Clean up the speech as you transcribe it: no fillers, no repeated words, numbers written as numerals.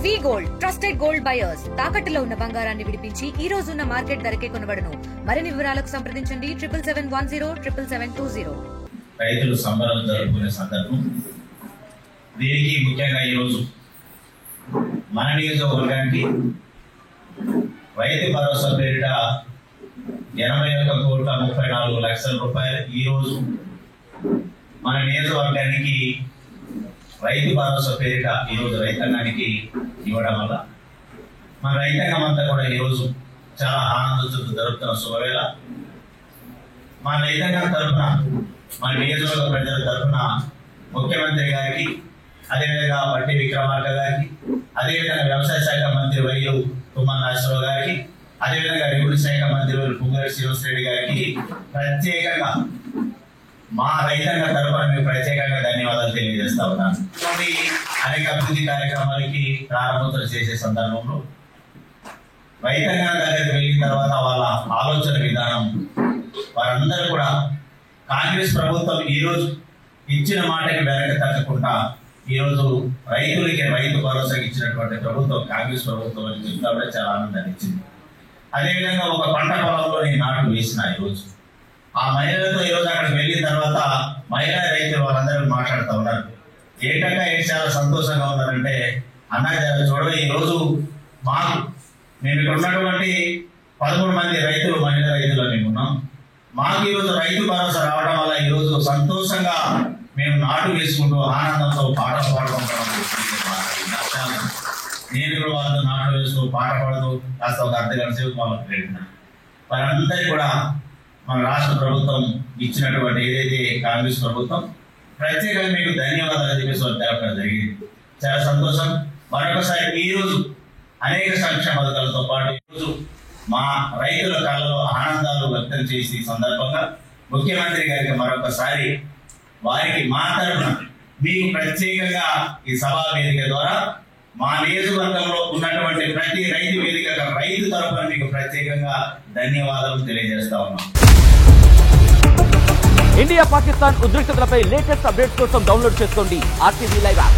వి gold trusted gold buyers తాకట్టులో ఉన్న బంగారాన్ని విడిపించి ఈ రోజు ఉన్న మార్కెట్ ధరకే కొనబడును. మరిన్ని వివరాలకు సంప్రదించండి 77107720. రైతులు సంబరాలు జరుపుకునే సందర్భం. దీనికి ముఖ్యంగా ఈరోజు మన నియోజకవర్గానికి రైతు భరోసా పేరిట 81,34,00,000 రూపాయలు ఈరోజు మన నియోజకవర్గానికి రైతు భరోసా పేరిట ఈరోజు రైతాంగానికి ఇవ్వడం వల్ల మన రైతాంగం అంతా కూడా ఈరోజు చాలా ఆనందంతో జరుపుతున్న శుభవేళ. మన రైతాంగం తరఫున, మన నియోజకవర్గ ప్రజల తరఫున ముఖ్యమంత్రి గారికి, అదేవిధంగా పట్టి విక్రమార్క గారికి, అదేవిధంగా వ్యవసాయ శాఖ మంత్రి వైలు తుమ్మల నాగేశ్వరరావు గారికి, అదేవిధంగా రెవెన్యూ శాఖ మంత్రి వైలు పొంగులేటి శ్రీనివాసరెడ్డి గారికి ప్రత్యేకంగా మా రైతాంగ తరఫున మీకు ప్రత్యేకంగా ధన్యవాదాలు తెలియజేస్తా ఉన్నాను. అనేక అభివృద్ధి కార్యక్రమాలకి ప్రారంభోత్సవం చేసే సందర్భంలో రైతాంగం దగ్గరికి వెళ్ళిన తర్వాత వాళ్ళ ఆలోచన విధానం, వారందరూ కూడా కాంగ్రెస్ ప్రభుత్వం ఈరోజు ఇచ్చిన మాటకి వెనక తగ్గకుండా ఈరోజు రైతులకి రైతు భరోసా ఇచ్చినటువంటి ప్రభుత్వం కాంగ్రెస్ ప్రభుత్వం అని చెప్తా కూడా చాలా ఆనందాన్ని ఇచ్చింది. అదేవిధంగా ఒక పంట పొలంలో నేను నాటు వేసిన ఈరోజు ఆ మహిళలతో ఈరోజు అక్కడికి వెళ్ళిన తర్వాత మహిళా రైతులు వాళ్ళందరూ మాట్లాడుతూ ఉన్నారు. ఏంటంటే చాలా సంతోషంగా ఉన్నారంటే, అన్నా చూడవే ఈరోజు మాకు మేము ఇక్కడ ఉన్నటువంటి 13 మంది రైతులు, మహిళా రైతులు మేము ఉన్నాం. మాకు ఈరోజు రైతు భరోసా రావడం వల్ల ఈరోజు సంతోషంగా మేము నాటు వేసుకుంటూ ఆనందంతో పాటలు పాడుకుంటాం. నేను కూడా వాళ్ళతో నాటు వేస్తూ పాట పాడుతూ కాస్త ఒక అర్ధగంట సేపు వాళ్ళకి పెట్టిన వారందరికీ కూడా మన రాష్ట్ర ప్రభుత్వం ఇచ్చినటువంటి ఏదైతే కాంగ్రెస్ ప్రభుత్వం ప్రత్యేకంగా మీకు ధన్యవాదాలు చెప్పేసి తెలపడం జరిగింది. చాలా సంతోషం. మరొకసారి ఈరోజు అనేక సంక్షేమ పథకాలతో పాటు ఈరోజు మా రైతుల కళలో ఆనందాలు వ్యక్తం చేసి సందర్భంగా ముఖ్యమంత్రి గారికి మరొకసారి వారికి మా తరఫున మీకు ప్రత్యేకంగా ఈ సభా వేదిక ద్వారా మా నియోజకవర్గంలో ఉన్నటువంటి ప్రతి రైతు వేదిక రైతు తరఫున మీకు ప్రత్యేకంగా ధన్యవాదాలు తెలియజేస్తా ఉన్నాం. ఇండియా పాకిస్తాన్ ఉద్రిక్తతలపై లేటెస్ట్ అప్డేట్స్ కోసం డౌన్లోడ్ చేసుకోండి RTV లైవ్ యాప్.